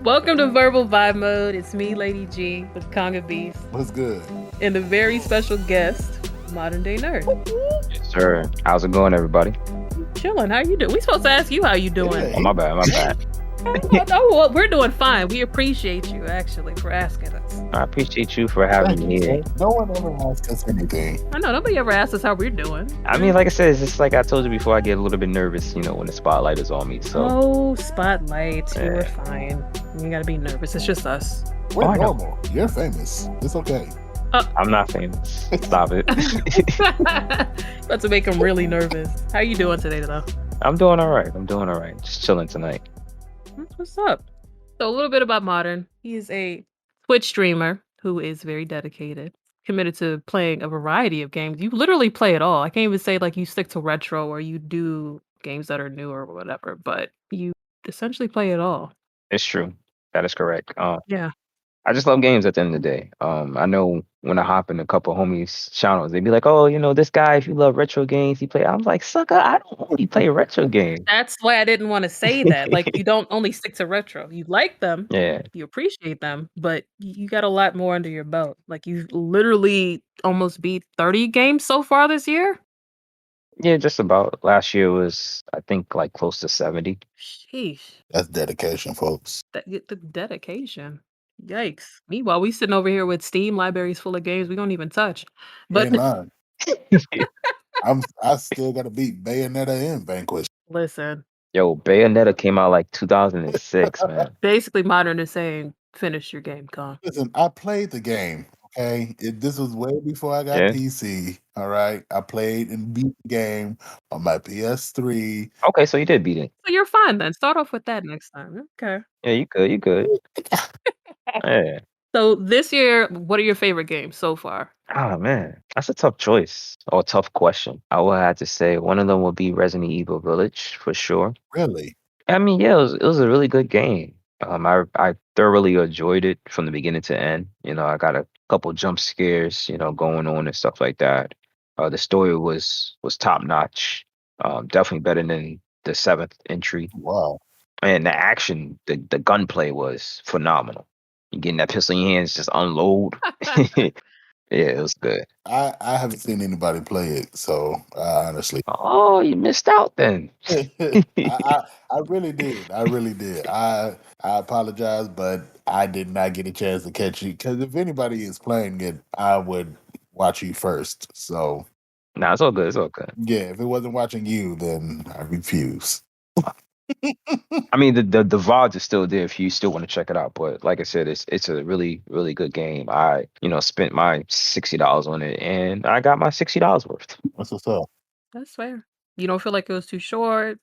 Welcome to Verbal Vibe Mode. It's me, Lady G, with Conga Beast, What's good? and a very special guest, Modern Day Nerd. Yes, sir. How's it going, everybody? Chilling. How you doing? We supposed to ask you how you doing. Yeah, Oh, my bad. Well, we're doing fine. We appreciate you actually for asking us. I appreciate you for having me here. No one ever asks us anything. I know nobody ever asked us how we're doing. I mean, like I said, it's just like I told you before, I get a little bit nervous, when the spotlight is on me. So, Oh, spotlight. Yeah. You're fine. You gotta be nervous. It's just us. We're I know. normal. You're famous. It's okay. I'm not famous. Stop it. About to make him really nervous. How you doing today, though? I'm doing all right. Just chilling tonight. What's up? So a little bit about Modern. He is a Twitch streamer who is very dedicated, committed to playing a variety of games. You literally play it all. I can't even say like you stick to retro or you do games that are new or whatever, but you essentially play it all. It's true. That is correct. Yeah. I just love games at the end of the day. I know when I hop in a couple homies' channels, they be like, "Oh, this guy, if you love retro games, he play." I'm like, "Sucker, I don't only play retro games." That's why I didn't want to say that. Like you don't only stick to retro. You like them, Yeah. you appreciate them, but you got a lot more under your belt. Like you've literally almost beat 30 games so far this year. Yeah, just about. Last year was, I think, like close to 70. Sheesh. That's dedication, folks. The dedication. Yikes. Meanwhile, we sitting over here with Steam libraries full of games we don't even touch. But Ain't lying. I still gotta beat Bayonetta and Vanquish. listen, Yo, Bayonetta came out like 2006, man. basically Modern is saying finish your game, Con. Listen, I played the game. Okay, this was way before I got Yeah. PC. All right, I played and beat the game on my PS3. Okay, so you did beat it. So you're fine then. Start off with that next time. Okay. Yeah, you good. Yeah. So this year, what are your favorite games so far? Oh man, that's a tough choice or tough question. I would have to say one of them would be Resident Evil Village for sure. Really? I mean, yeah, it was a really good game. I thoroughly enjoyed it from the beginning to end. I got a couple jump scares, going on and stuff like that. The story was top notch. Definitely better than the seventh entry. Wow. And the action, the gunplay was phenomenal. You getting that pistol in your hands, just unload. Yeah, it was good. I haven't seen anybody play it, so honestly, Oh, you missed out then. I really did. I really did. I apologize, but I did not get a chance to catch you because if anybody is playing it, I would watch you first. So Nah, it's all good. It's all good. yeah, if it wasn't watching you, then I refuse. I mean, the VOD is still there if you still want to check it out. But like I said, it's a really, really good game. I spent my $60 on it, and I got my $60 worth. What's up? That's fair. You don't feel like it was too short?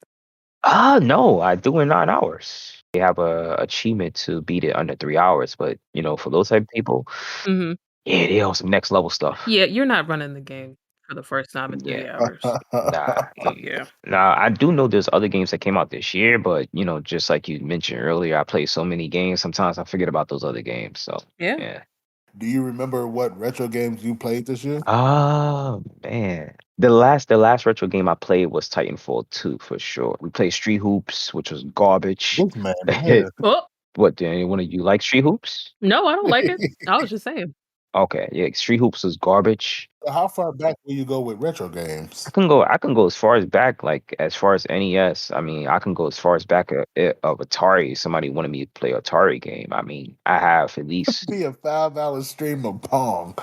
No, I do in 9 hours. They have a achievement to beat it under 3 hours, but for those type of people, Mm-hmm. yeah, they on some next level stuff. Yeah, you're not running the game for the first time in 3 Yeah. hours. Nah. Yeah. Now, I do know there's other games that came out this year, but just like you mentioned earlier, I play so many games. Sometimes I forget about those other games. So Yeah. yeah. Do you remember what retro games you played this year? Oh man, the last retro game I played was Titanfall 2 for sure. We played Street Hoops, which was garbage. This man, yeah. Oh, What? Do anyone of you like Street Hoops? no, I don't like it. I was just saying. Okay, yeah, Street Hoops was garbage. How far back will you go with retro games? I can go as far as back, like as far as NES. I mean, I can go as far as back of Atari. Somebody wanted me to play Atari game. I mean, I have at least. Be a 5-hour stream of Pong.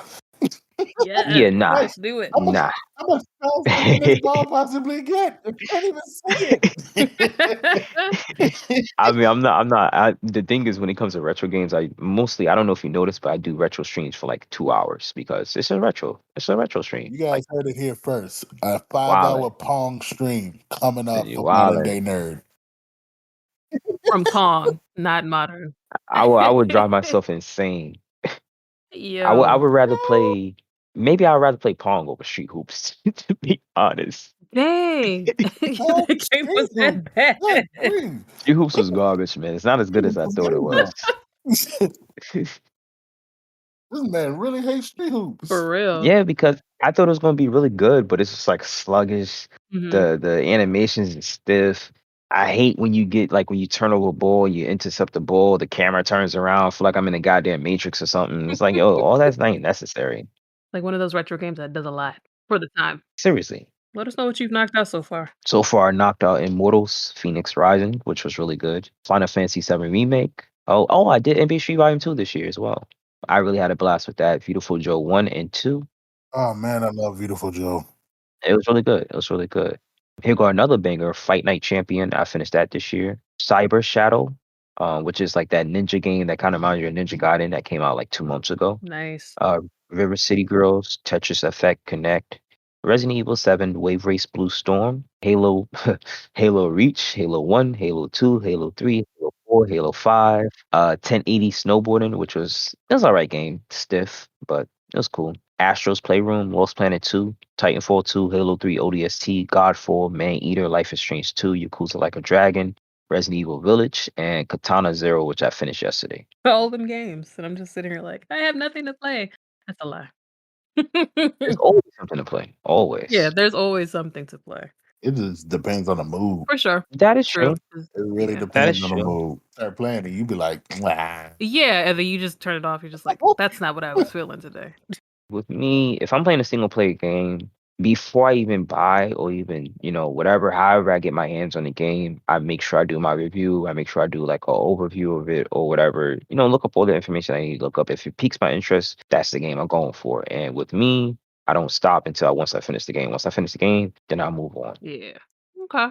Yeah. Yeah, nah, Let's do it. nah. How much faster can this ball possibly get? You can't even see it. I mean, I'm not. The thing is, when it comes to retro games, I don't know if you noticed, but I do retro streams for like 2 hours because it's a retro stream. You guys Like, heard it here first. A 5-hour Pong stream coming up you for wildin'. Modern Day Nerd. From Kong, not Modern. I would drive myself insane. Yeah. I would rather play. Maybe I'd rather play Pong over Street Hoops, to be honest. Dang. The game was that bad. Good grief. Street Hoops was garbage, man. It's not as good as I thought it was. This man really hates Street Hoops. For real. Yeah, because I thought it was going to be really good, but it's just like sluggish. Mhm. The animations is stiff. I hate when you get like when you turn over a ball, you intercept the ball, the camera turns around, I feel like I'm in a goddamn Matrix or something. It's like, yo, all that's not necessary. Like one of those retro games that does a lot for the time. Seriously. Let us know what you've knocked out so far. So far, I knocked out Immortals, Phoenix Rising, which was really good. Final Fantasy VII Remake. Oh, I did NBA Street Volume 2 this year as well. I really had a blast with that. Beautiful Joe 1 and 2. Oh man, I love Beautiful Joe. It was really good. It was really good. Here go another banger, Fight Night Champion. I finished that this year. Cyber Shadow, which is like that ninja game that kind of reminds you of Ninja Gaiden that came out like 2 months ago. Nice. River City Girls, Tetris Effect Connect, Resident Evil 7, Wave Race Blue Storm, Halo, Halo Reach, Halo 1, Halo 2, Halo 3, Halo 4, Halo 5, 1080 Snowboarding, which was it was an alright game, stiff, but it was cool. Astro's Playroom, Lost Planet 2, Titanfall 2, Halo 3 ODST, Godfall, Man Eater, Life is Strange 2, Yakuza Like a Dragon, Resident Evil Village, and Katana Zero, which I finished yesterday. All them games, and I'm just sitting here like, I have nothing to play. That's a lie. There's always something to play. Always. Yeah, there's always something to play. It just depends on the mood. For sure. That is True. true. It really Yeah. That is depends on the true. mood. Start playing it, you be like, wow. Yeah, and then you just turn it off. You're just like, that's not what I was feeling today. With me, if I'm playing a single player game, before I even buy or even, whatever, however I get my hands on the game, I make sure I do my review. I make sure I do like an overview of it or whatever. Look up all the information I need to look up. If it piques my interest, that's the game I'm going for. And with me, I don't stop until once I finish the game. Once I finish the game, then I'll move on. Yeah. Okay.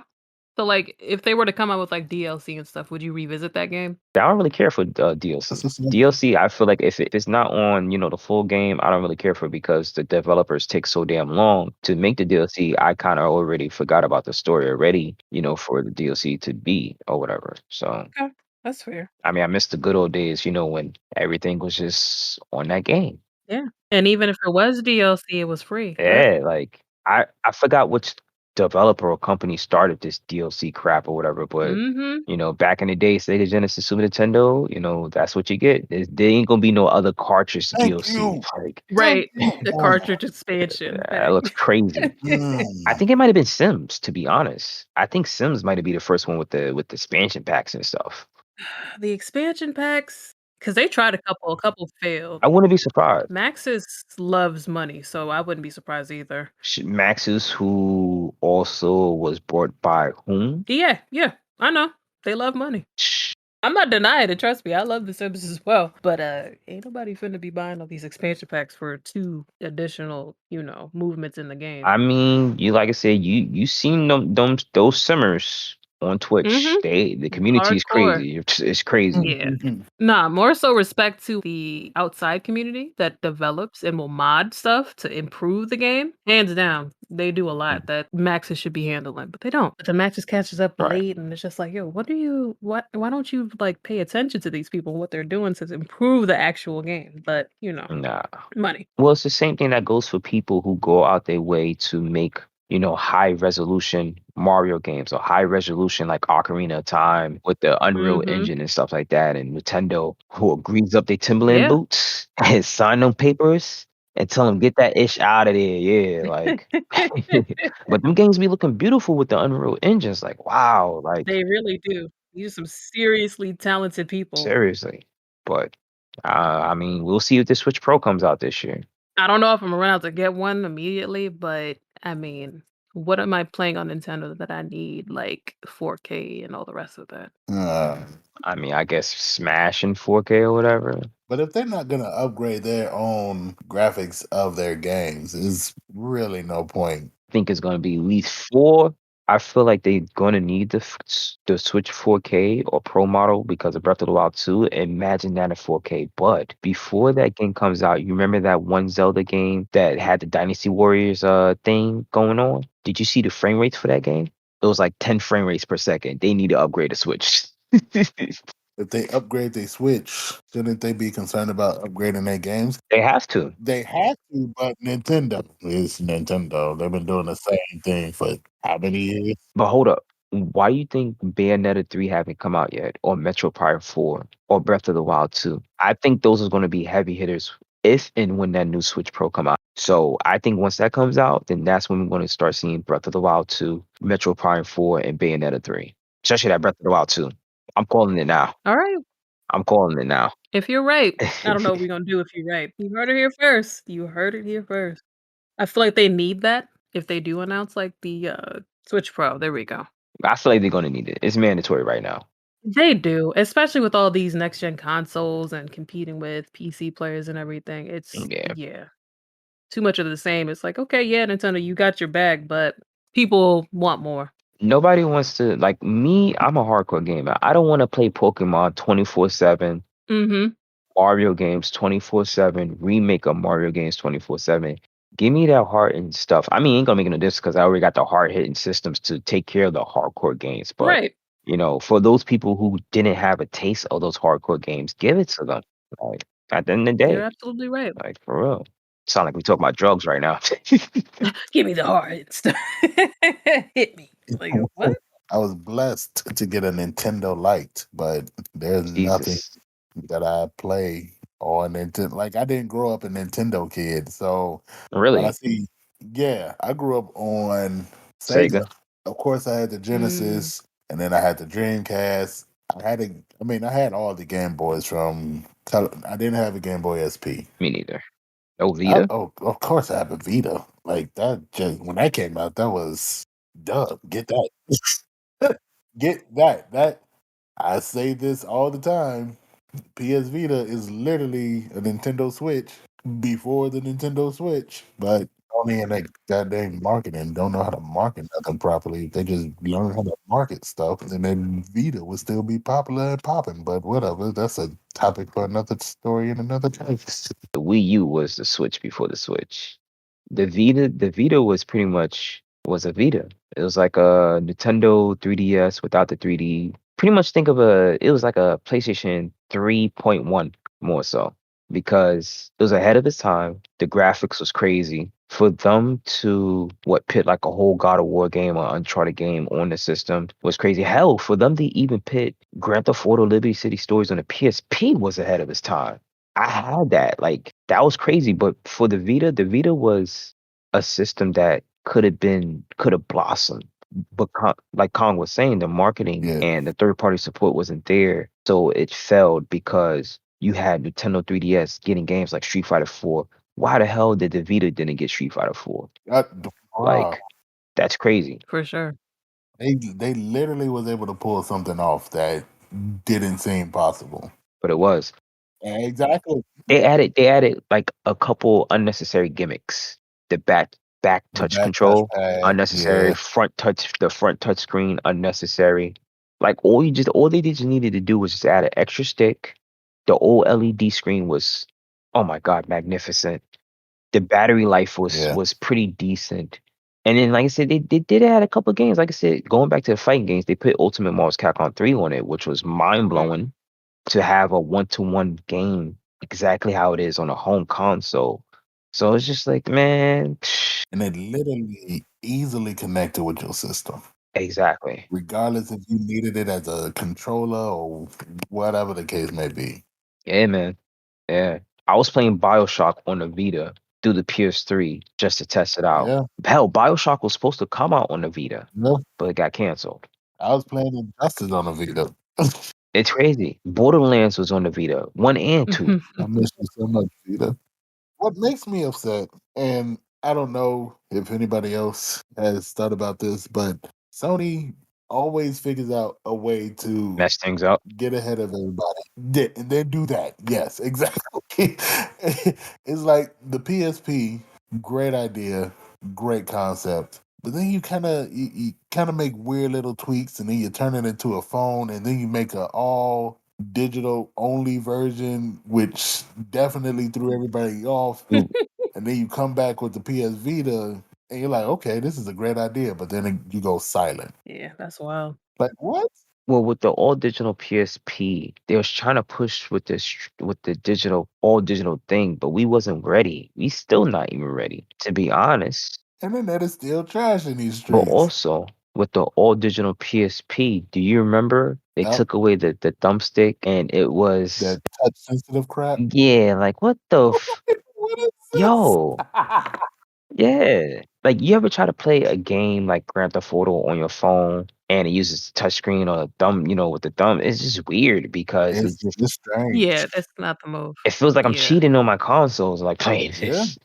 So, like, if they were to come out with like DLC and stuff, would you revisit that game? I don't really care for DLC. DLC, I feel like if it's not on, the full game, I don't really care for it because the developers take so damn long to make the DLC. I kind of already forgot about the story already, for the DLC to be or whatever. So, Okay, that's fair. I mean, I miss the good old days, when everything was just on that game. Yeah. And even if it was DLC, it was free. Yeah, like I forgot which developer or company started this DLC crap or whatever, but back in the day, Sega Genesis, Super Nintendo, that's what you get. There ain't gonna be no other cartridge DLC. Like, Right. The cartridge expansion. that looks crazy. I think it might have been Sims, to be honest. I think Sims might have been the first one with the expansion packs and stuff. The expansion packs, because they tried a couple failed. I wouldn't be surprised. Maxis loves money, so I wouldn't be surprised either. Maxis, who also was bought by whom? Yeah, I know. They love money. I'm not denying it, trust me. I love The Sims as well. But ain't nobody finna be buying all these expansion packs for 2 additional, movements in the game. I mean, like I said, you seen those simmers on Twitch. The community is crazy. It's crazy. Yeah. Nah, more so respect to the outside community that develops and will mod stuff to improve the game. Hands down, they do a lot that Maxis should be handling, but they don't. But the Maxis catches up late, and it's just like, yo, why don't you like pay attention to these people and what they're doing to improve the actual game? But Nah. money. Well, it's the same thing that goes for people who go out their way to make high resolution Mario games or high resolution like Ocarina of Time with the Unreal Engine and stuff like that. And Nintendo who greases up their Timberland boots and sign them papers and tell them get that ish out of there. Yeah, like, but them games be looking beautiful with the Unreal Engines. Like, wow, like They really do. These are some seriously talented people. Seriously, but I mean, we'll see if the Switch Pro comes out this year. I don't know if I'm gonna run out to get one immediately, but I mean, what am I playing on Nintendo that I need like 4K and all the rest of that? I mean, I guess Smash in 4K or whatever. But if they're not gonna upgrade their own graphics of their games, there's really no point. I think it's gonna be at least 4. I feel like they're gonna need the Switch 4K or Pro model because of Breath of the Wild 2. Imagine that in 4K. But before that game comes out, you remember that one Zelda game that had the Dynasty Warriors thing going on? Did you see the frame rates for that game? It was like 10 frame rates per second. They need to upgrade the Switch. If they upgrade their Switch, shouldn't they be concerned about upgrading their games? They have to. They have to, but Nintendo is Nintendo. They've been doing the same thing for how many years? But hold up. Why do you think Bayonetta 3 haven't come out yet? Or Metro Prime 4? Or Breath of the Wild 2? I think those are going to be heavy hitters if and when that new Switch Pro come out. So I think once that comes out, then that's when we're going to start seeing Breath of the Wild 2, Metro Prime 4, and Bayonetta 3. especially that Breath of the Wild 2. I'm calling it now. All right. I'm calling it now. If you're right, I don't know what we're gonna do if you're right. You heard it here first. You heard it here first. I feel like they need that if they do announce, like, the, Switch Pro. There we go. I feel like they're gonna need it. It's mandatory right now. They do, especially with all these next gen consoles and competing with PC players and everything. It's Yeah. yeah, too much of the same. It's like, "Okay, yeah, Nintendo, you got your bag, but people want more." Nobody wants to like me, I'm a hardcore gamer. I don't want to play Pokemon 24/7, Mhm. Mario games 24/7, remake of Mario games 24/7. Give me that heart and stuff. I mean, ain't gonna make no difference because I already got the hard hitting systems to take care of the hardcore games. But Right. for those people who didn't have a taste of those hardcore games, give it to them. Like at the end of the You're day, absolutely right. like for real. Sound like we talk about drugs right now. Give me the hard stuff. Hit me. Like, what? I was blessed to get a Nintendo Lite, but there's nothing Jesus. that I play on Nintendo. Like I didn't grow up a Nintendo kid, so when I Really? see, yeah, I grew up on Sega? Sega. Of course, I had the Mm. Genesis, and then I had the Dreamcast. I had all the Game Boys from. I didn't have a Game Boy SP. Me neither. No Vita? Of course, I have a Vita. Like that, just when that came out, that was duh. Get that, get that. That I say this all the time. PS Vita is literally a Nintendo Switch before the Nintendo Switch, but only in that goddamn marketing don't know how to market nothing properly. If they just learn how to market stuff, and then Vita would still be popular and popping. But whatever, that's a topic for another story in another case. The Wii U was the Switch before the Switch. The Vita was pretty much was a Vita. It was like a Nintendo 3DS without the 3D. Pretty much think of it was like a PlayStation 3.1 more so because it was ahead of its time. The graphics was crazy. For them to pit like a whole God of War game or Uncharted game on the system was crazy. Hell, for them to even pit Grand Theft Auto Liberty City Stories on the PSP was ahead of its time. I had that. Like that was crazy. But for the Vita was a system that could have blossomed. But like Kong was saying, the marketing Yeah, and the third party support wasn't there, so it failed because you had Nintendo 3DS getting games like Street Fighter 4. Why the hell did the Vita didn't get Street Fighter 4? that, wow. Like that's crazy. For sure. They literally was able to pull something off that didn't seem possible. But it was. Exactly. They added like a couple unnecessary gimmicks. The back The touch back control touchpad, unnecessary. yeah. The front touch screen unnecessary. Like all they just needed to do was just add an extra stick. The old LED screen was, oh my god, magnificent. The battery life was Yeah. was pretty decent. And then like I said, they did add a couple of games. Like I said, going back to the fighting games, they put Ultimate Marvel's Capcom 3 on it, which was mind Mm. blowing to have a one-to-one game exactly how it is on a home console. So it's just like, man, And it literally easily connected with your system, exactly. regardless if you needed it as a controller or whatever the case may be. Yeah, man. Yeah. I was playing BioShock on the Vita through the PS3 just to test it out. Yeah, Hell, BioShock was supposed to come out on the Vita, yeah. but it got canceled. I was playing Injustice on the Vita. It's crazy. Borderlands was on the Vita, 1 and 2. I miss you so much, Vita. What makes me upset, and I don't know if anybody else has thought about this, but Sony always figures out a way to Mess things up. get ahead of everybody. And then do that. Yes, exactly. It's like the PSP, great idea, great concept. But then you kind of make weird little tweaks, and then you turn it into a phone, and then you make a all digital only version, which definitely threw everybody off. Ooh, And then you come back with the PS Vita, and you're like, okay, this is a great idea. But then you go silent. Yeah, that's wild. Like what? well, with the all digital PSP, they was trying to push with with the digital all digital thing, but we wasn't ready. We still not even ready, to be honest. Internet is still trash in these But streets. also with the all digital PSP, do you remember they Yep. took away the thumbstick and it was That touch sensitive crap. yeah, like what the What is this? yo, Yeah. Like, you ever try to play a game like Grand Theft Auto on your phone and it uses the touchscreen or a thumb, with the thumb? It's just weird because It's Yeah, strange. that's not the move. it feels like I'm Yeah. cheating on my consoles, like playing Yeah. this.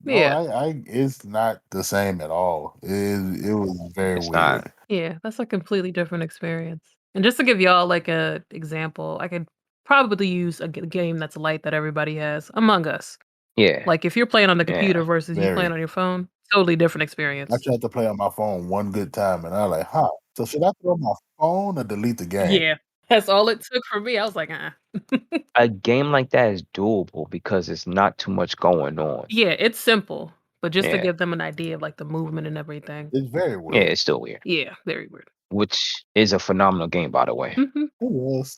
No, Yeah. I it's not the same at all. It was very It's not. weird. Yeah, that's a completely different experience. And just to give y'all like a example, I could probably use a game that's light that everybody has, Among Us. Yeah. Like if you're playing on the computer Yeah. versus you playing Very. on your phone, totally different I experience. tried to play on my phone one good time, and I was like, "Huh? So should I throw my phone or delete the game?" Yeah, that's all it took for me. I was like, A game like that is doable because it's not too much going on. Yeah, it's simple, but just to Yeah. give them an idea of like the movement and everything. It's very Yeah, weird. it's still weird. Yeah, very weird. Which is a phenomenal game, by the way. Mhm. It was.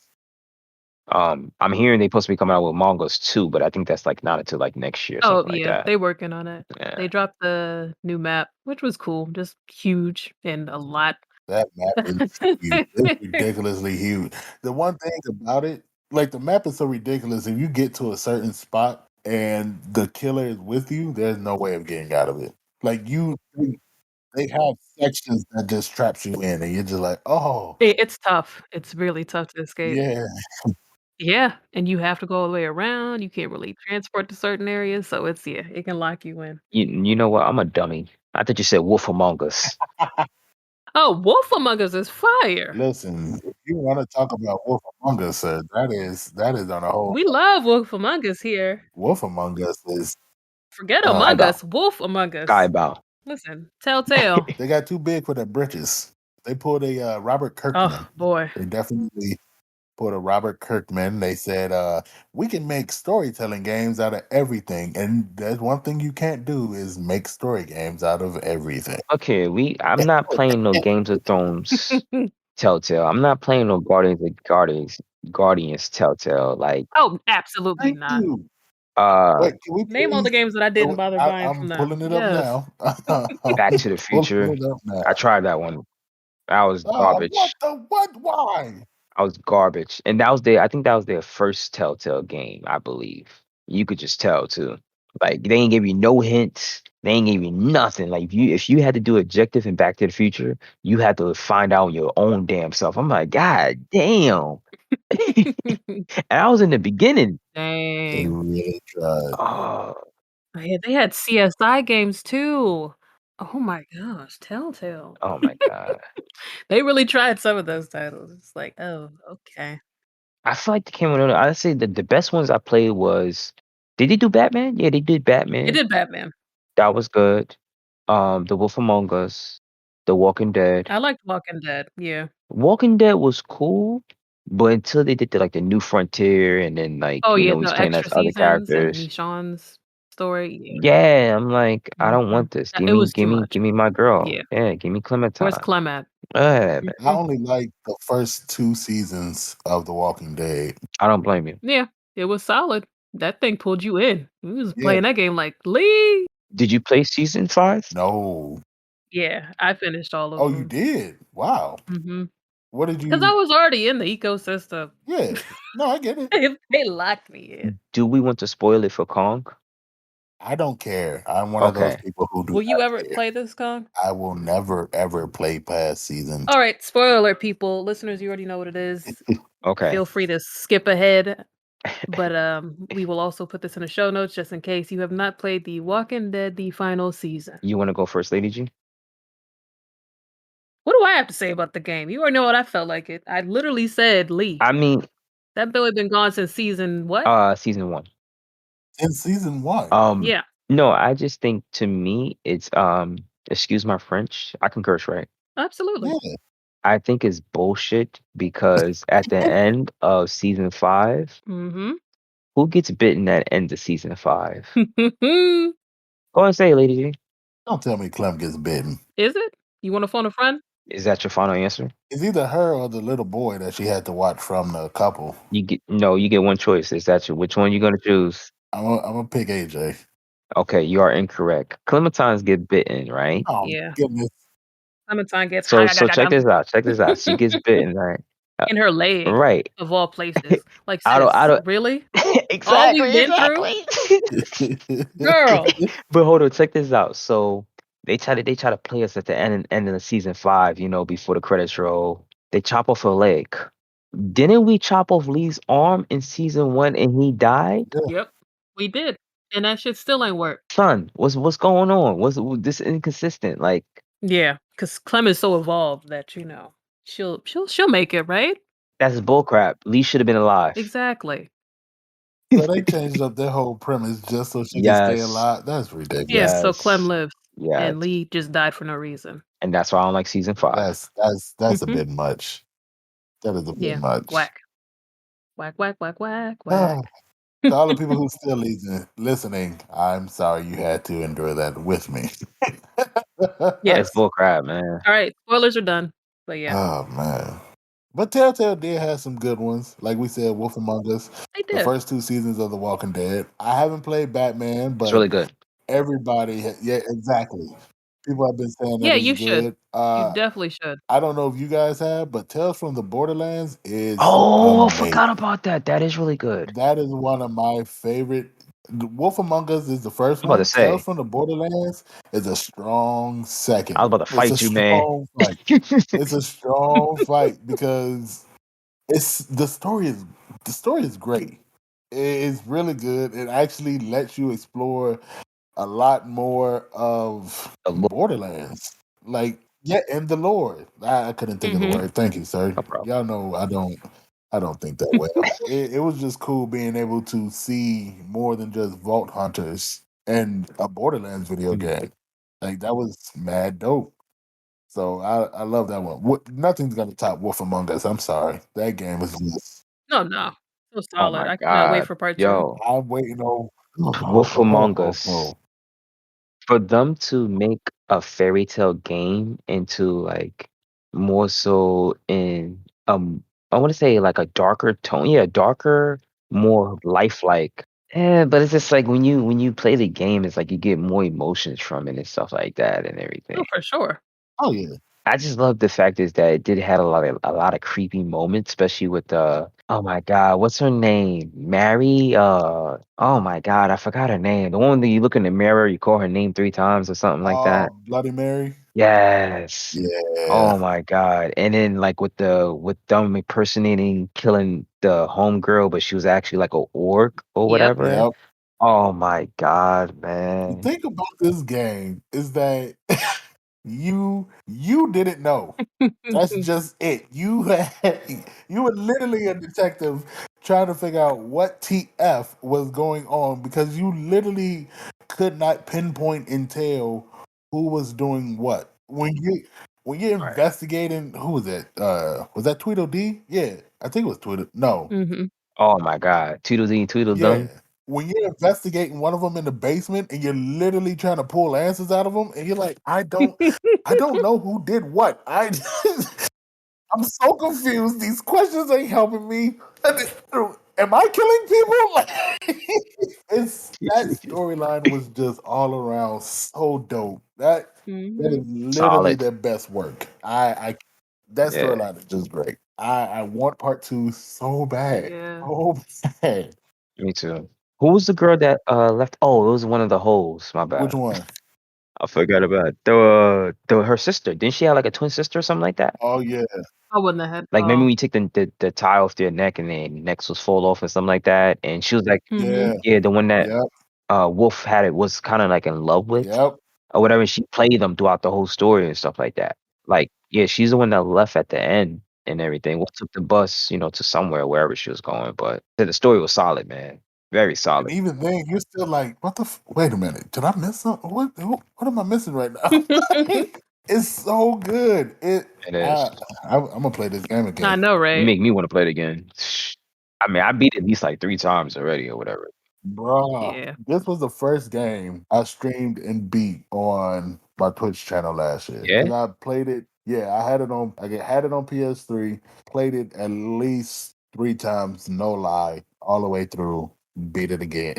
I'm hearing they're supposed to be coming out with mangas too, but I think that's like not until like next year or Oh, something like yeah, that. they working on it. Yeah. They dropped the new map, which was cool, just huge and a lot. That map is huge. It's ridiculously huge. The one thing about it, like the map is so ridiculous. If you get to a certain spot and the killer is with you, there's no way of getting out of it. Like they have sections that just traps you in, and you're just like, oh It's tough. It's really tough to escape. yeah. Yeah, and you have to go all the way around, you can't really transport to certain areas, so it's yeah, it can lock you in. You know what? I'm a dummy. I thought you said Wolf Among Us. Oh, Wolf Among Us is fire. Listen, if you want to talk about Wolf Among Us, sir, that is on a whole. We love Wolf Among Us here. Wolf Among Us is Forget I uh, Among bow. Us, Wolf Among Sky Us. bow. Listen, Telltale. they got too big for their britches. They pulled a Robert Oh, Kirkman. boy. They definitely pulled a Robert Kirkman. They said, we can make storytelling games out of everything. And there's one thing you can't do is make story games out of everything. Okay, I'm not playing no Games of Thrones Telltale. I'm not playing no Guardians Telltale. Like, Oh, absolutely Thank not. you. uh, Wait, can we Name all the please? games that I didn't bother buying I'm from them. pulling it up Yes. now. Back I'm to the pulling Future. it up now. I tried that one. That was Oh, garbage. what? Why? I was garbage. And I think that was their first Telltale game, I believe. You could just tell too. Like, they ain't give you no hints. They ain't give you nothing. Like, if you had to do objective in Back to the Future, you had to find out your own damn self. I'm like, God damn. And I was in the beginning. They Dang. really tried. Oh, Yeah, they had CSI games too. Oh my gosh, Telltale. oh my God. They really tried some of those titles. It's like, oh, okay. I feel like they came with I'd say the best ones I played was, did they do Batman? Yeah, they did It Batman. did Batman. That was good. The Wolf Among Us, The Walking Dead. I liked Walking Dead. Yeah. Walking Dead was cool, but until they did the New Frontier and then Oh yeah, he's the playing as extra other seasons and characters. Michonne's story. Yeah. Yeah, I'm like, I don't Mhm. want this. It was too Give much. me my girl. Yeah. Yeah, give me Where's Clementine. Clem at? Man, I Mhm. only like the first 2 seasons of The Walking Dead. I don't blame you. Yeah, it was solid. That thing pulled you in. You was Yeah. playing that game like, "Leave." Did you play season 5? No. Yeah, I finished all of Oh, you them. did? Wow. Mhm. What did 'Cause I you? was already in the ecosystem. Yeah. No, I get it. They locked me in. Do we want to spoil it for Kong? I don't care. I'm one of those Okay. people who do Will not you ever care. play this, Kong? I will never ever play past season. Alright, spoiler alert, people. Listeners, you already know what it is. Okay. Feel free to skip ahead, but, we will also put this in the show notes just in case you have not played The Walking Dead: The Final Season. You want to go first, Lady G? What do I have to say about the game? You already know what I felt like it. I literally said, "Lee." I mean, That Billy been gone since season what? season 1. In season 1. Yeah, No, I just think to me it's excuse my French. I can curse, right? absolutely. Yeah. I think it's bullshit because at the end of season 5, Mhm. who gets bitten at end of season 5? Go and say it, Lady G. Don't tell me Clem gets bitten. Is it? You wanna phone a friend? Is that your final answer? It's either her or the little boy that she had to watch from the couple. You get one choice. Is that which one you gonna choose? I'm gonna pick AJ. Okay, you are incorrect. Clementines get bitten, right? Oh Yeah. goodness. Clementine gets So check this out. Check this out. She gets bitten, right? in her leg, Right. of all places. Like, I sis, don't really? All we exactly, been through? exactly. Girl. But hold on, check this out. So they try to play us at the end of the season 5, before the credits roll. They chop off her leg. Didn't we chop off Lee's arm in season 1 and he died? Yeah. Yep, we did, and that shit still ain't work. Son, what's going on? Was this inconsistent? Like, Yeah, because Clem is so evolved that, she'll make it, right? that's bullcrap. Lee should have been alive. Exactly. So they changed up their whole premise just so she could stay Yes. alive. That's Yeah, ridiculous. so Clem Yes. lives, Yes. and Lee just died for no reason. And that's why I don't like season 5. That's a Mhm. bit much. That is a bit Yeah, much. whack. Whack, whack, whack, whack, Ah, whack. to all the people who still listening, I'm sorry you had to endure that with me. Yes. It's bullcrap, man. Alright, spoilers are done, but yeah, Oh man. But Telltale did have some good ones. Like we said, Wolf Among Us, they the did. first 2 seasons of The Walking Dead. I haven't played Batman, It's but really good. everybody, yeah, exactly. People have been saying that Yeah, it's you should. good. You definitely should. I don't know if you guys have, but Tales from the Borderlands is Oh, I amazing. forgot about that. That is really good. That is one of my favorite. The Wolf Among Us is the first I'm about to one. Tales say. from the Borderlands is a strong I was second. about to It's a fight you, man. strong fight. It's a strong fight because it's the story is great. It's really good. It actually lets you explore a lot more of The Lord, Borderlands. Like, yeah, and the Lord. I couldn't think of the Mhm. word. Thank you, sir. no problem. Y'all know I don't think that well. It was just cool being able to see more than just Vault Hunters and a Borderlands video Mhm. game. Like that was mad dope. So I love that one. Nothing's gonna top Wolf Among Us. I'm sorry. That game was just No, no. So Oh solid. my I cannot wait God. for part 2. Yo, I'm waiting on Wolf Among Us. For them to make a fairy tale game into like more so in I want to say like a darker tone. Yeah, darker, more lifelike. Yeah, but it's just like when you play the game, it's like you get more emotions from it and stuff like that and everything. Oh, for sure. Oh yeah. I just love the fact is that it did have a lot of creepy moments, especially with the oh my god, what's her name? Mary? Oh my god, I forgot her name. The one that you look in the mirror, you call her name 3 times or something like that. Bloody Mary. Yes. Yeah. Oh my god. And then like with them impersonating killing the homegirl, but she was actually like a orc or Yep. whatever. Yep. Oh my god, The man. thing about this game is that you didn't know. That's just it. You were literally a detective trying to figure out what TF was going on because you literally could not pinpoint and tell who was doing what. When you're Right. investigating, who was it? Was that Tweedledee? Yeah, I think it was Tweedle. No, Mhm. Oh my god. Tweedledee yeah. Tweedledum. When you're investigating one of them in the basement and you're literally trying to pull answers out of them, and you're like, I don't know who did what. I'm so confused. These questions ain't helping me. Am I killing people? It's that storyline was just all around so dope. That is Mhm. literally Solid. their best work. I that Yeah. storyline is just great. I want part 2 so bad. Yeah. So bad. Me too. Who was the girl that left? Oh, it was one of the hoes. My Which bad. one? I forgot about the her sister. Didn't she have like a twin sister or something like that? Oh yeah. I wouldn't have had Like maybe when you take the tie off their neck and their necks was fall off and something like that. And she was like, Yeah. Mhm. yeah, the one that Yep. Wolf had it was kind of like in love with Yep. or whatever. She played them throughout the whole story and stuff like that. Like, yeah, she's the one that left at the end and everything. Wolf took the bus, to somewhere wherever she was going. But the story was solid, man. Very And solid. even then, you're still like, what the? Wait a minute, did I miss something? What am I missing right now? It's so good. It is. I'm gonna play this game I again, know, You right? make me want to play it again. I mean, I beat it at least like 3 times already or whatever. bruh. Yeah. This was the first game I streamed and beat on my Twitch channel last year Yeah, because I played it. Yeah, I had it on PS3. Played it at least 3 times, no lie, all the way through. Beat it again.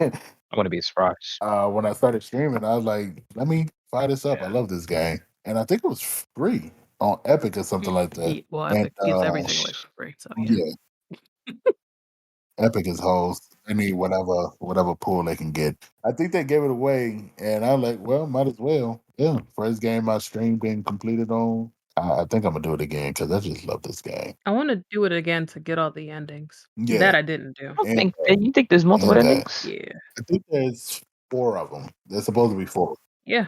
I'm gonna be surprised. When I started streaming, I was like, let me fire this up. I Yeah. love this game. And I think it was free. on Epic or something like that. Well, And Epic gives everything away for free, so yeah. yeah, Epic is hoes. They need whatever pool they can get. I think they gave it away, and I'm like, well, might as well. Yeah, first game I streamed and completed on. I think I'm gonna do it again because I just love this game. I wanna do it again to get all the endings. Yeah, That I didn't do. I don't and think you think there's multiple and that. endings? Yeah. I think there's 4 of them. There's supposed to be 4. Yeah.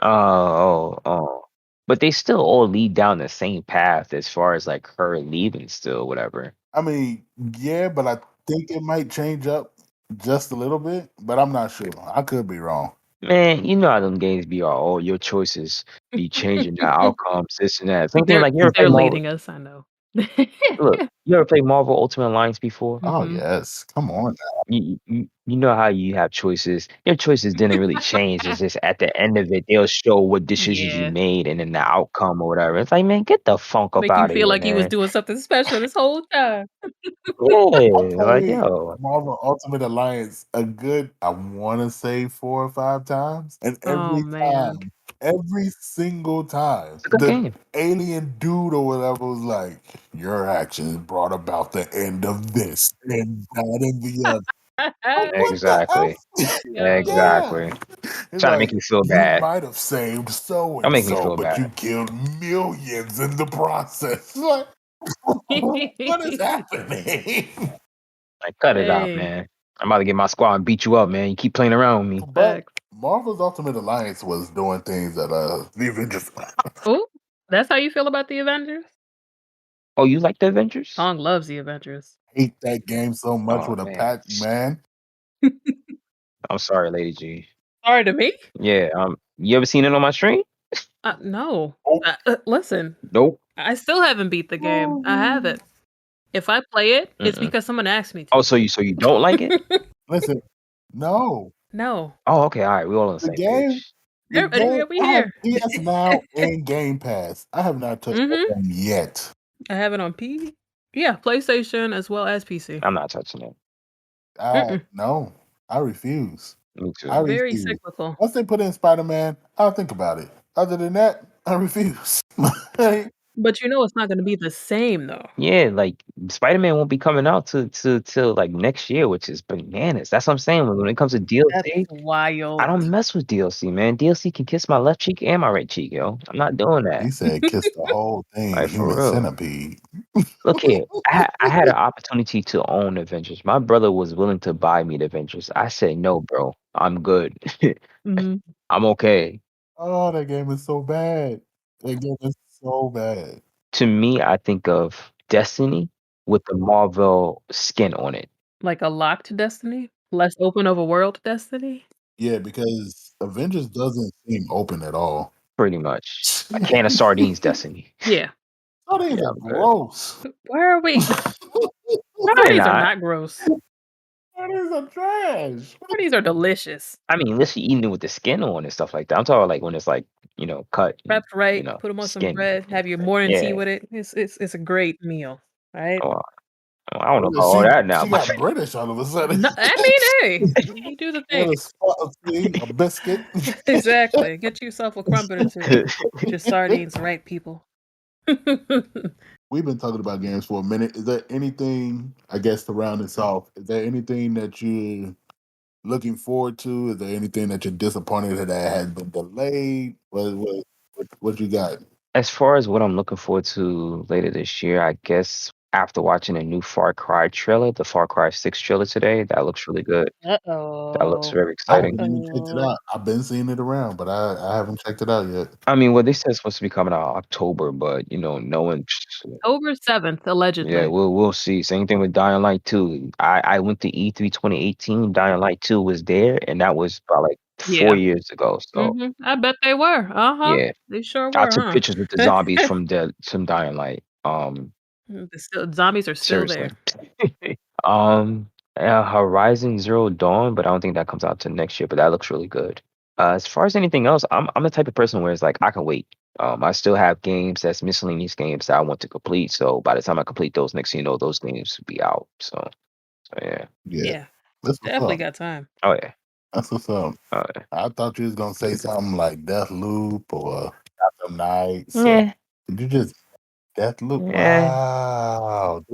Oh. But they still all lead down the same path as far as like her leaving still, whatever. I mean, yeah, but I think it might change up just a little bit, but I'm not sure. I could be wrong. Man, you know how them games be all your choices be changing the outcomes, this and that. Same thing They're like you ever play they're Marvel leading us, I know. look, you ever play Marvel Ultimate Alliance before? Oh Mhm. yes, come on. You know how you have choices. Your choices didn't really change. It's just at the end of it, they'll show what decisions you Yeah. made and then the outcome or whatever. It's like, man, get the funk up Make you out of feel here, like you was man. doing something special this whole time. I Yeah, like played yo, Marvel Ultimate Alliance a good, I want to say 4 or 5 times, and Oh, man. every single time, it's a good the game. alien dude or whatever was like, "Your actions brought about the end of this and that and the other." Like, what the Exactly, F? Yo. Yeah, exactly. it's Trying to make like you feel you bad. might have saved so Don't and make me so, feel but you bad. killed millions in the process. Like, what is happening? Like, cut it out, Hey, man. I'm about to get my squad and beat you up, man. You keep playing around with me. But facts. Marvel's Ultimate Alliance was doing things that the Avengers Ooh, that's how you feel about the Avengers? Oh, you like the Avengers? Tong loves the Avengers. hate that game so much Oh with a man, man. I'm sorry, Lady G. Sorry to me? Yeah, you ever seen it on my stream? No. Oh, Listen, Nope. I still haven't beat the game. I haven't. If I play it, it's Mm-mm. because someone asked me Oh, to. so you don't like it? listen, no, No. Oh, okay, all right, we all on the the same game, page. the game. We I have here. PS Now and Game Pass. I have not touched that Mhm. game yet. I have it on yeah, PlayStation as well as PC. I'm not touching it. Mm-mm. No, I refuse. Me I too. Very refuse. cyclical. Once they put in Spider Man, I'll think about it. Other than that, I refuse. Like, But you know it's not gonna be the same though. Yeah, like Spider-Man won't be coming out to till like next year, which is bananas. That's what I'm saying. When it comes to That's DLC, I wild. don't mess with DLC, man. DLC can kiss my left cheek and my right cheek, yo. I'm not doing he that. said, kiss the whole thing, Like for human real. centipede. Look here, I had an opportunity to own Avengers. My brother was willing to buy me the Avengers. I said, no, bro, I'm good. Mhm. I'm okay. Oh, that game is so bad. That game is so bad. To me, I think of Destiny with the Marvel skin on it, Like a locked Destiny? Less open of a world Destiny? Yeah, because Avengers doesn't seem open at all. pretty much. A can of sardines, Destiny. Yeah. Sardines Yeah, are I'm good. gross. Why are we No, they're Sardines are not. not gross. Sardines are trash. Sardines are delicious. I mean, unless you eating it with the skin on and stuff like that. I'm talking like when it's like, cut and, Prepped right, put them on some skin. bread, have your morning tea Yeah. with it. It's a great meal, right? Oh, I don't know Oh, about all that now, she but got British all of a sudden. No, I mean, hey, you do the thing. With a spot of tea, a biscuit. Exactly. Get yourself a crumpet or two. Get your sardines right, people. We've been talking about games for a minute. Is there anything, I guess, to round this off? Is there anything that you're looking forward to? Is there anything that you're disappointed that has been delayed? What you got? as far as what I'm looking forward to later this year, I guess after watching a new Far Cry trailer, the Far Cry 6 trailer today, that looks really good. That looks Uh-oh. very I exciting. haven't even checked it Uh-oh. out. I've been seeing it around, but I haven't checked it out yet. I mean, well, they said it's supposed to be coming out October, but no one. October 7th, Yeah, allegedly. we'll see. Same thing with Dying Light 2. I went to E3 2018. Dying Light 2 was there, and that was about like Yeah. 4 years ago. So I bet they were. Uh-huh. yeah, They sure I were, took huh? pictures with the zombies from Dying Light. Zombies are still Seriously. there. Horizon Zero Dawn, but I don't think that comes out till next year. But that looks really good. As far as anything else, I'm the type of person where it's like I can wait. I still have games that's miscellaneous games that I want to complete. So by the time I complete those, next thing you know, those games will be out. So yeah. Yeah, Yeah. that's what's Definitely up. got time. Oh yeah. That's what's up. Oh yeah. I thought you was gonna say something like Death Loop or Gotham Knights or Yeah. Did you just Deathloop? Yeah. Wow.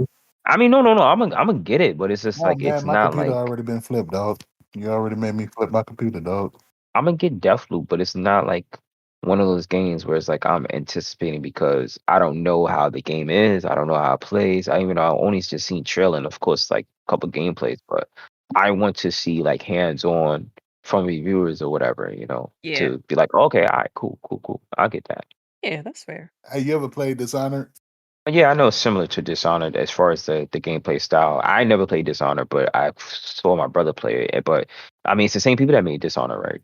I mean, no. I'm gonna get it, but it's just Oh like man, it's my not computer like already been flipped, dog. You already made me flip my computer, dog. I'm gonna get Deathloop, but it's not like one of those games where it's like I'm anticipating because I don't know how the game is. I don't know how it plays. I even know I only just seen trailer and of course like a couple gameplays, but I want to see like hands on from reviewers or whatever, Yeah. to be like, okay, all right, cool. I'll get that. Yeah, that's fair. Hey, you ever played Dishonored? But yeah, I know it's similar to Dishonored as far as the gameplay style. I never played Dishonored, but I saw my brother play it. But I mean, it's the same people that made Dishonored, right?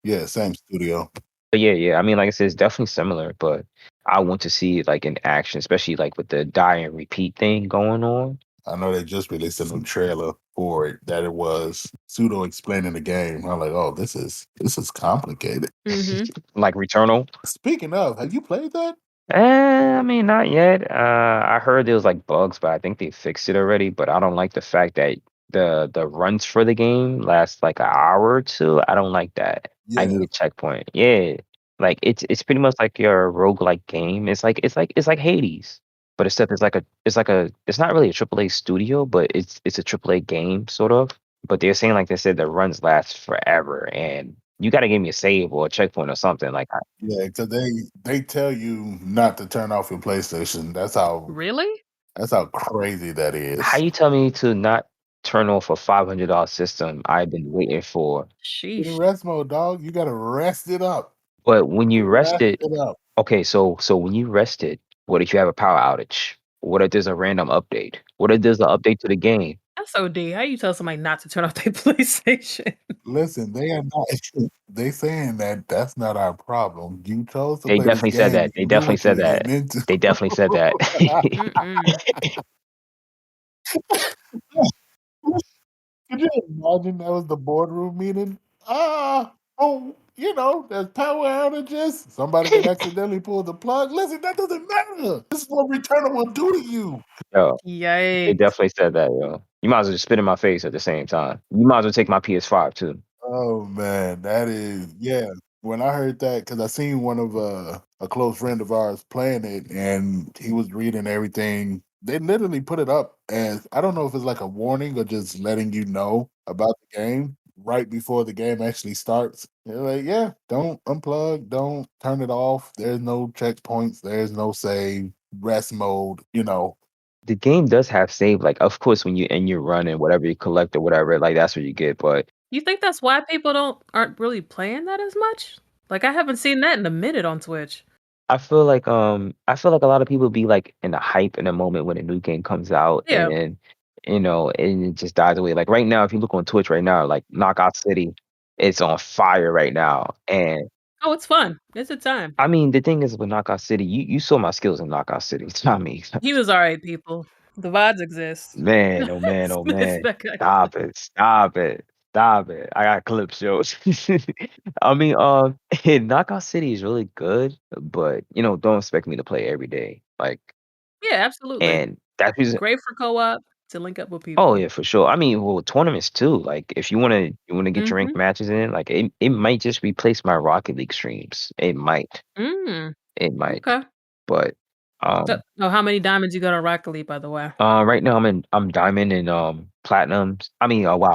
Yeah, same studio. But yeah. I mean, like I said, it's definitely similar, but I want to see it like in action, especially like with the die and repeat thing going on. I know they just released a new trailer for it that it was pseudo explaining the game. I'm like, oh, this is complicated. Mhm. Like Returnal. Speaking of, have you played that? I mean, not yet. I heard there was like bugs, but I think they fixed it already. But I don't like the fact that the runs for the game last like an hour or two. I don't like that. I Yeah. need a checkpoint. Yeah. Like it's pretty much like your roguelike game. It's like Hades. But except it's not really a AAA studio, but it's a AAA game sort of. But they're saying like they said the runs last forever and you gotta give me a save or a checkpoint or something. Like Yeah, because they tell you not to turn off your PlayStation. Really? That's how crazy that how is. you tell me to not turn off a $500 system I've been waiting for? In Sheesh. rest mode, dog, you gotta rest it up. But when you rest Rest it, it up. okay, so when you rest it, what if you have a power outage? What if there's a random update? What if there's an update to the game? That's OD. How you tell somebody not to turn off their PlayStation? Listen, they are not. They saying that that's not our problem. You chose to They play this definitely said game. that. You They knew definitely what you said were that. getting into. They definitely said that. Mm-mm. Could you imagine that was the boardroom meeting? There's power outages. Somebody can accidentally pull the plug. Listen, that doesn't matter. This is what Returnal will do to you. Yo, they Yikes. definitely said that, yo. You might as well just spit in my face at the same time. You might as well take my PS5 too. Oh man, that is yeah. When I heard that, because I seen one of a close friend of ours playing it, and he was reading everything. They literally put it up as I don't know if it's like a warning or just letting you know about the game right before the game actually starts. They're like, yeah, don't unplug, don't turn it off. There's no checkpoints. There's no save, rest mode. The game does have save, like, of course, when you end your run and whatever you collect or whatever, like, that's what you get, but You think that's why people aren't really playing that as much? Like, I haven't seen that in a minute on Twitch. I feel like a lot of people be, like, in the hype in a moment when a new game comes out, and Yeah. then, and it just dies away. Like, right now, if you look on Twitch right now, like, Knockout City, it's on fire right now, and, Oh, it's fun. It's a time. I mean, the thing is with Knockout City, you saw my skills in Knockout City. I mean, He was alright, people. The VODs exist. man, oh man, It's oh it's man. that guy. Stop it. I got clips, yo. I mean, Knockout City is really good, but don't expect me to play every day. Like, Yeah, absolutely. and that's reason. Great for co-op to link up with Oh people. yeah, for sure. I mean, well, tournaments too. Like, if you wanna get your ranked Mhm. matches in, like it might just replace my Rocket League streams. It might. Mm. It might. Okay. But So um oh, how many diamonds you got on Rocket League, by the way? right now I'm diamond and platinums. I mean, wow,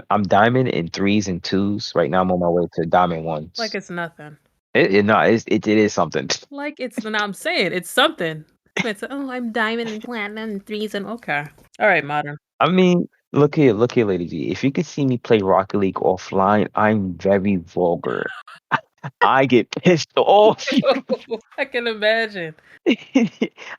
I'm diamond in threes and twos. Right now I'm on my way to diamond Like ones. it's nothing. No, it is something. Like it's no, I'm saying it's something. It's oh, I'm diamond and platinum and threes and okay. All right, modern. I mean, look here, Lady G. If you could see me play Rocket League offline, I'm very vulgar. I get pissed off. I can imagine.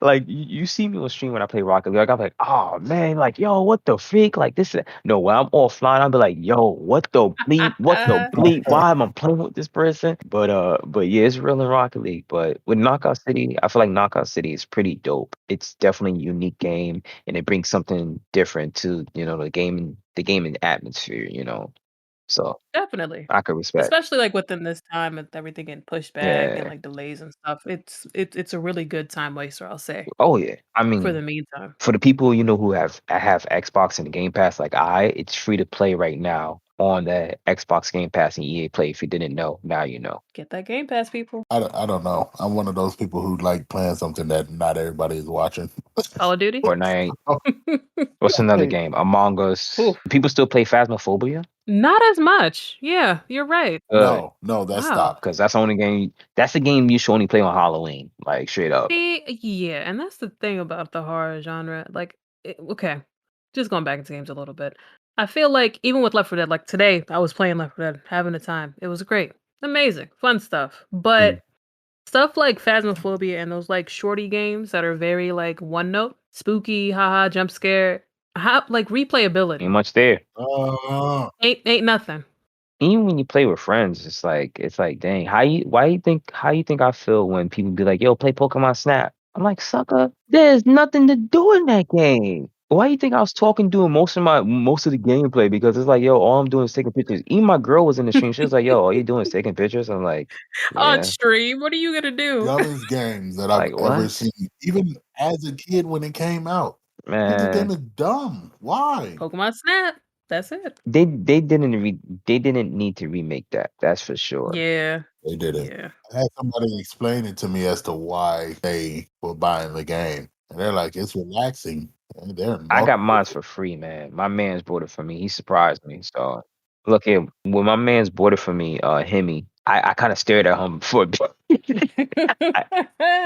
Like you see me on stream when I play Rocket League, like I'm like, oh man, like yo, what the freak? Like this is no when I'm offline, I'll be like, yo, what the bleep, why am I playing with this person? But yeah, it's real in Rocket League. But with Knockout City, I feel like Knockout City is pretty dope. It's definitely a unique game and it brings something different to, the gaming atmosphere. So Definitely. I could respect. Especially, like, within this time with everything getting pushed back and, Yeah. like, delays and stuff. It's a really good time waster, I'll say, Oh yeah. I for the mean, meantime. for the people who have Xbox and the Game Pass like it's free to play right now. on the Xbox Game Pass and EA Play. If you didn't know, now you know. Get that Game Pass, people. I don't know. I'm one of those people who like playing something that not everybody is watching. Call of Duty. Fortnite. What's another game? Among Us. Oof. People still play Phasmophobia? Not as much. Yeah, you're right. Good. No, that Wow. stopped. Because that's the only game. That's a game you should only play on Halloween. Like straight up. See, yeah, and that's the thing about the horror genre. Like, okay, just going back into games a little bit. I feel like even with Left 4 Dead, like today, I was playing Left 4 Dead, having a time. It was great, amazing, fun stuff. But stuff like Phasmophobia and those like shorty games that are very like one note, spooky, haha, jump scare, like replayability Ain't much there. ain't nothing. Even when you play with friends, it's like, dang, how you think I feel when people be like, yo, play Pokemon Snap? I'm like, sucker, there's nothing to do in that game. Why you think I was talking doing most of the gameplay? Because it's like, yo, all I'm doing is taking pictures. Even my girl was in the stream. She was like, yo, all you doing is taking pictures? I'm like, On yeah. stream, what are you gonna do? Dumbest games that I've Like, ever what? seen. Even as a kid when it came out. This game Man, is dumb. Why? Pokemon Snap. That's it. they didn't need to remake that. That's for sure. Yeah. They didn't. Yeah. I had somebody explain it to me as to why they were buying the game. And they're like, it's relaxing. And they're I got multiple. mine for free, man. My man's bought it for me. He surprised me. So look here, when my man's bought it for me, Hemi, I kind of stared at him for a bit.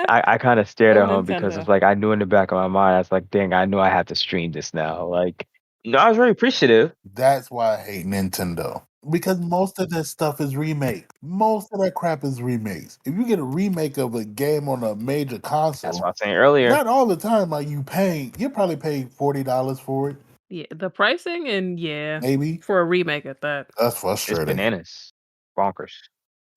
I kind of stared Oh, at him because Nintendo. it's like I knew in the back of my mind, I was like, dang, I knew I had to stream this now. Like, no, I was very appreciative. That's why I hate Nintendo. Because most of that stuff is remake. Most of that crap is remakes. If you get a remake of a game on a major console, That's what I was saying earlier. not all the time are you paying. You probably paid $40 for it. Yeah, the pricing and yeah, Maybe. for a remake at that. That's It's frustrating. bananas. Bonkers.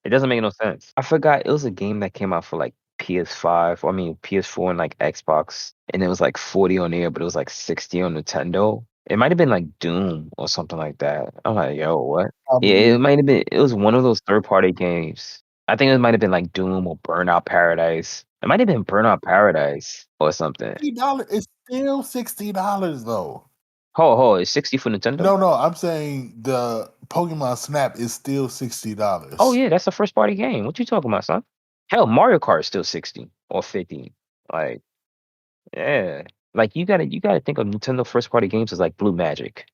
It doesn't make no sense. I forgot it was a game that came out for like PS5, I mean PS4 and like Xbox, and it was like 40 on there, but it was like 60 on Nintendo. It might have been like Doom or something like that. I'm like, yo, what? Yeah, it might have been. It was one of those third-party games. I think it might have been like Doom or Burnout Paradise. It might have been Burnout Paradise or something. $60. It's still $60 though. Ho, it's 60 for Nintendo? No, I'm saying the Pokemon Snap is still $60. Oh yeah, that's a first party game. What you talking about, son? Hell, Mario Kart is still 60 or 50. Like, yeah. Like you gotta think of Nintendo first party games as like Blue Magic.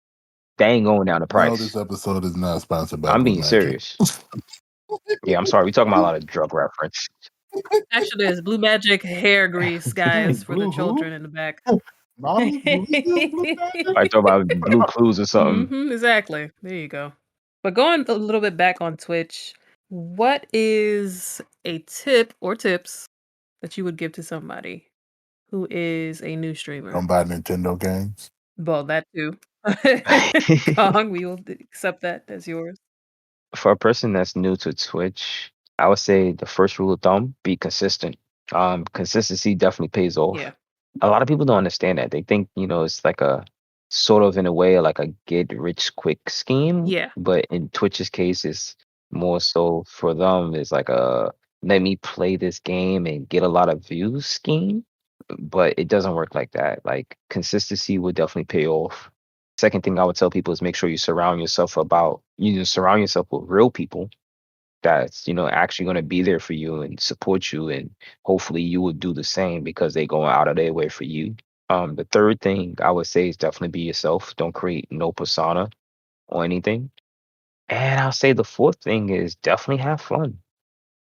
They ain't going down the No, price. this episode is not sponsored by I'm Blue being Magic. serious. Yeah, I'm sorry. We talking about a lot of drug reference. Actually, there's Blue Magic hair grease, guys, for the Blue who? children in the back. Mommy, Blue Magic? I talk about Blue Clues or something. Exactly. There you go. But going a little bit back on Twitch, what is a tip or tips that you would give to somebody who is a new streamer? Don't buy Nintendo games. Well, that too. Kong, we will accept that as yours. For a person that's new to Twitch, I would say the first rule of thumb, be consistent. Consistency definitely pays off. Yeah. A lot of people don't understand that. They think, it's like a sort of in a way like a get rich quick scheme. Yeah. But in Twitch's case, it's more so for them is like a let me play this game and get a lot of views scheme. But it doesn't work like that. Like consistency would definitely pay off. Second thing I would tell people is make sure you surround yourself with real people that's actually going to be there for you and support you, and hopefully you will do the same because they going out of their way for you. The third thing I would say is definitely be yourself. Don't create no persona or anything. And I'll say the fourth thing is definitely have fun.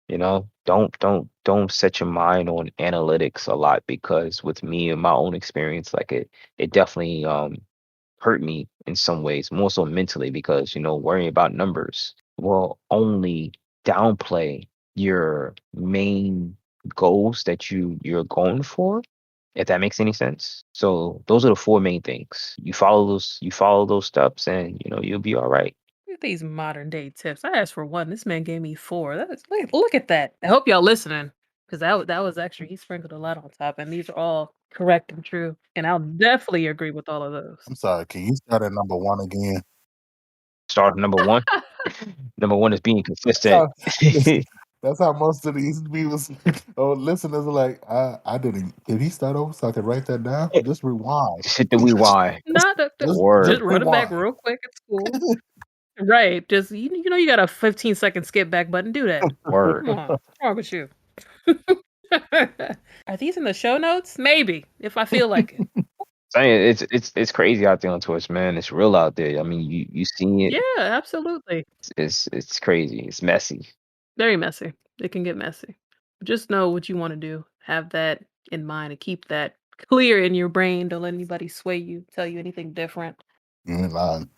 Don't set your mind on analytics a lot, because with me and my own experience, like it definitely hurt me in some ways, more so mentally, because worrying about numbers will only downplay your main goals that you're going for, if that makes any sense. So those are the four main things. You follow those steps, and you'll be all right. Look at these modern day tips. I asked for one. This man gave me four. Look at that. I hope y'all listening, because that was actually, he sprinkled a lot on top, and these are all correct and true. And I'll definitely agree with all of those. I'm sorry, can you start at number one again? Start number one. Number one is being consistent. That's how most of these viewers or listeners are like, I didn't. Did he start over so I can write that down? Just rewind. Just hit the rewind. Not Word. just run it back rewind. real quick. It's cool. Right, just you know, you got a 15-second skip back button, do that. Word. Come on, what's wrong with you? Are these in the show notes? Maybe, if I feel like it. Saying it's crazy out there on Twitch, man. It's real out there. I mean, you see it. Yeah, absolutely. It's crazy. It's messy. Very messy. It can get messy. Just know what you wanna do. Have that in mind and keep that clear in your brain. Don't let anybody sway you, tell you anything different. You ain't lying.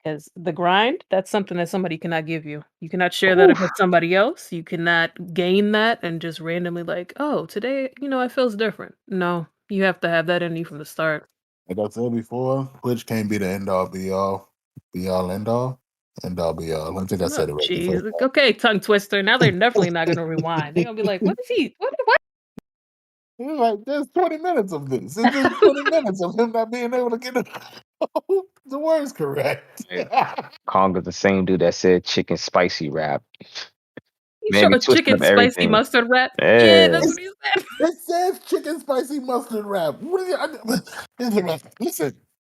'Cause the grind, that's something that somebody cannot give you. You cannot share that Oof. with somebody else. You cannot gain that and just randomly like, "Oh, today, you know, it feels different." No, you have to have that in you from the start. Like I said before, Twitch can't be the end all be all end all be all. I think I Oh, said it right the jeez. first Okay, tongue twister. Now they're definitely not gonna rewind. They're gonna be like, "What is he? What?" time. It's like there's 20 minutes of this. It's just 20 minutes of him not being able to get the words correct. Yeah. Conga, the same dude that said chicken spicy wrap. He Man, showed be a twisting chicken up spicy everything. mustard wrap. Yeah, Yeah. that's what he said. It says chicken spicy mustard wrap. What are you?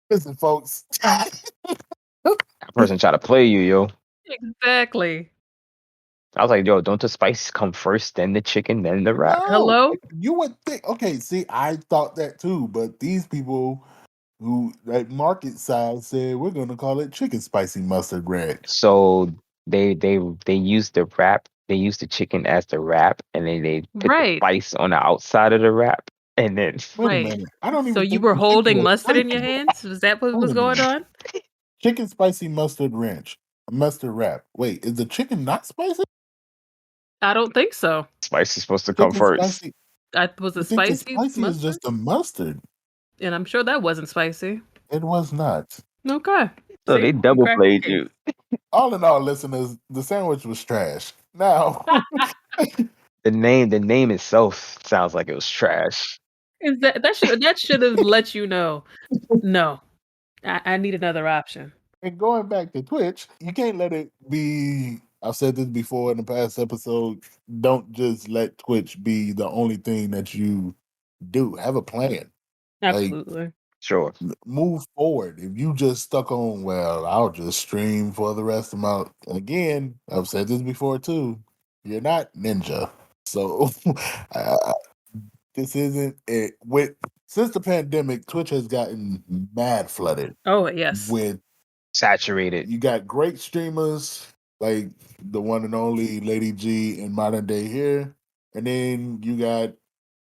Listen, folks. That person try to play you, yo. Exactly. I was like, yo, don't the spices come first, then the chicken, then the wrap? No, Hello? you would think. Okay, see, I thought that too, but these people who like market side said we're gonna call it chicken spicy mustard red. So they use the wrap, they use the chicken as the wrap, and then they put the Right, spice on the outside of the wrap, and then Wait a right. minute, I don't So even you think were the chicken holding was mustard in your spicy. hands? Was that what Wait was a going minute, on? chicken spicy mustard ranch, mustard wrap. Wait, is the chicken not spicy? I don't think so. spice is supposed to come Chicken first. spicy. I was I it think the spicy spicy is mustard? just the mustard. And I'm sure that wasn't spicy. It was not. Okay. So they See? You double cracked played the case. you. All in all, listeners, the sandwich was trash. Now, The name itself sounds like it was trash. Is that should have let you know, "No, I need another option." and going back to Twitch, you can't let it be. I've said this before in the past episode. Don't just let Twitch be the only thing that you do. Have a plan. Like, Absolutely. Sure. move forward. If you just stuck on, well, I'll just stream for the rest of my. And again, I've said this before too. You're not ninja, so uh, this isn't it. With since the pandemic, Twitch has gotten mad flooded Oh, yes. with. Saturated. You got great streamers like the one and only Lady G and Modern Day here, and then you got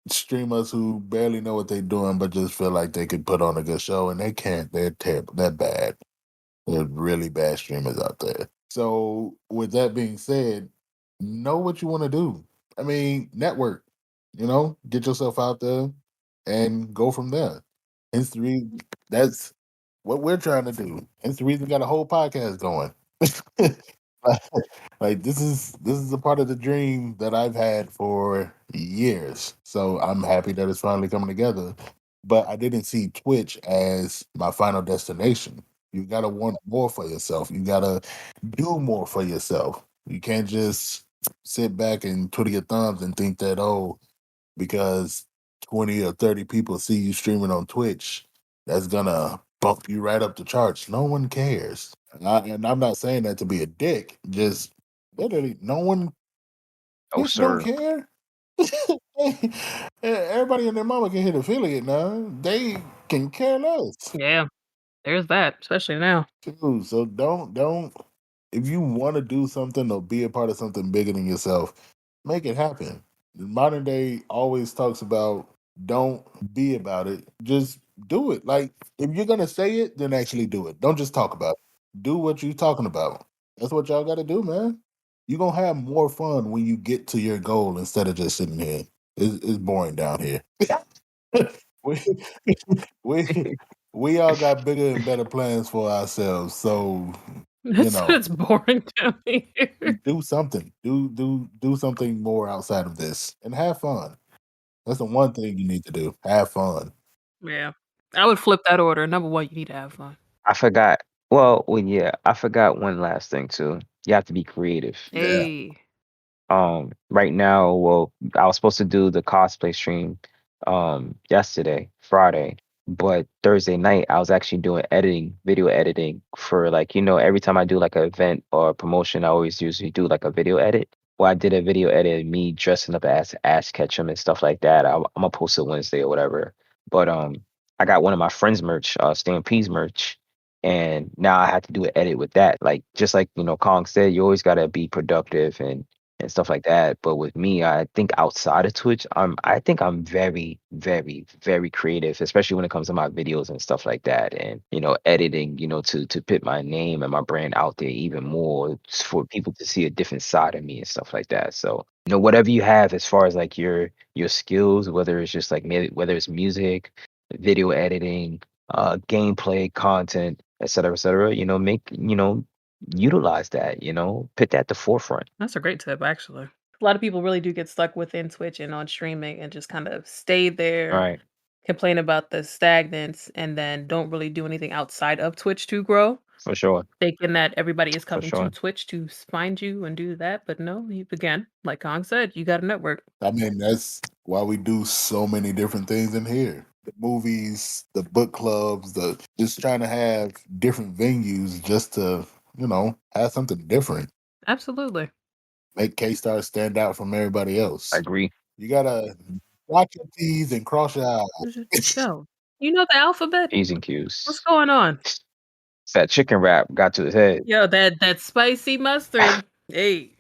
streamers who barely know what they're doing but just feel like they could put on a good show, and they can't. They're terrible. They're bad. They're really bad streamers out there. So with that being said, know what you want to do. I mean, network. Get yourself out there and go from there. Hence the reason that's what we're trying to do. Hence the reason we got a whole podcast going. like this is a part of the dream that I've had for years. So I'm happy that it's finally coming together. But I didn't see Twitch as my final destination. You gotta want more for yourself. You gotta do more for yourself. You can't just sit back and twiddle your thumbs and think that, oh, because 20 or 30 people see you streaming on Twitch, that's gonna bump you right up the charts. No one cares. And I'm not saying that to be a dick. Just literally, no one. No, Twitch don't sir. care. Everybody and their mama can hit affiliate now. They can care less. Yeah, there's that, especially now. Too. So don't. If you want to do something or be a part of something bigger than yourself, make it happen. Modern day always talks about don't be about it, just do it. Like if you're gonna say it, then actually do it. Don't just talk about it. Do what you're talking about. That's what y'all got to do, man. You're gonna have more fun when you get to your goal instead of just sitting here. It's boring down here. we, we we all got bigger and better plans for ourselves. So you It's know, it's boring down here. do something. Do something more outside of this and have fun. That's the one thing you need to do. Have fun. Yeah. I would flip that order. Number 1, you need to have fun. I forgot. Well, yeah, I forgot one last thing too. You have to be creative. Yeah. Hey. Right now, well, I was supposed to do the cosplay stream yesterday, Friday. But Thursday night, I was actually doing editing, video editing for like, every time I do like an event or a promotion, I always usually do like a video edit. Well, I did a video edit of me dressing up as Ash Ketchum and stuff like that. I'm gonna post it Wednesday or whatever. But I got one of my friends' merch, Stampede's merch, and now I had to do an edit with that. Like just like Kong said, you always gotta be productive and stuff like that. But with me, I think outside of Twitch, I think I'm very, very, very creative, especially when it comes to my videos and stuff like that. And editing, to put my name and my brand out there even more for people to see a different side of me and stuff like that. So, whatever you have as far as like your skills, whether it's just like whether it's music, video editing, gameplay, content, et cetera, utilize that, put that at the forefront. That's a great tip, actually. A lot of people really do get stuck within Twitch and on streaming and just kind of stay All there, right, complain about the stagnance, and then don't really do anything outside of Twitch to grow, for sure, thinking that everybody is for coming to sure. Twitch to find you and do that. But no, again, like Kong said, you got a network. I mean, that's why we do so many different things in here. The movies, the book clubs, the just trying to have different venues just to, have something different. Absolutely. Make K-Star stand out from everybody I else. agree. You gotta dot your T's and cross your I's. Yo, you know the alphabet? P's and What's Q's. going on? That chicken wrap got to his head. Yo, that spicy mustard. Hey.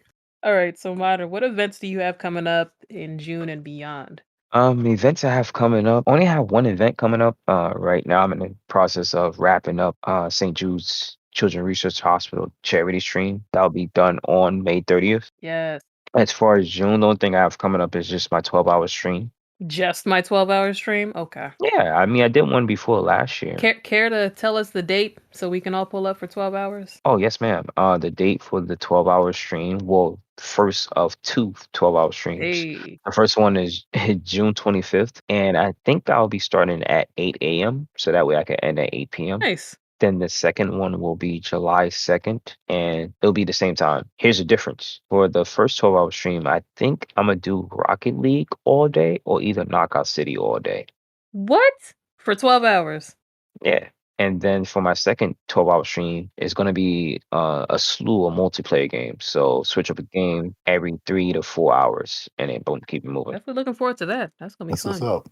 All right, so Modern, what events do you have coming up in June and beyond? Events I have coming up. Only have one event coming up. Right now I'm in the process of wrapping up St. Jude's Children's Research Hospital charity stream. That'll be done on May 30th. Yes. As far as June, the only thing I have coming up is just my 12-hour stream. Just my 12-hour stream? Okay. Yeah, I mean I did one before last year. Care to tell us the date so we can all pull up for 12 hours? Oh, yes, ma'am. The date for the 12-hour stream, well, first of two 12-hour streams. Hey, The first one is June 25th, and I think I'll be starting at 8 a.m. so that way I can end at 8 p.m. nice. Then the second one will be July 2nd, and it'll be the same time. Here's the difference. For the first 12-hour stream, I think I'm gonna do Rocket League all day or either Knockout City all day. What? For 12 hours? Yeah. And then for my second 12-hour stream, it's going to be a slew of multiplayer games. So switch up a game every 3 to 4 hours and then boom, keep it moving. Definitely looking forward to that. That's gonna be That's what's fun. up.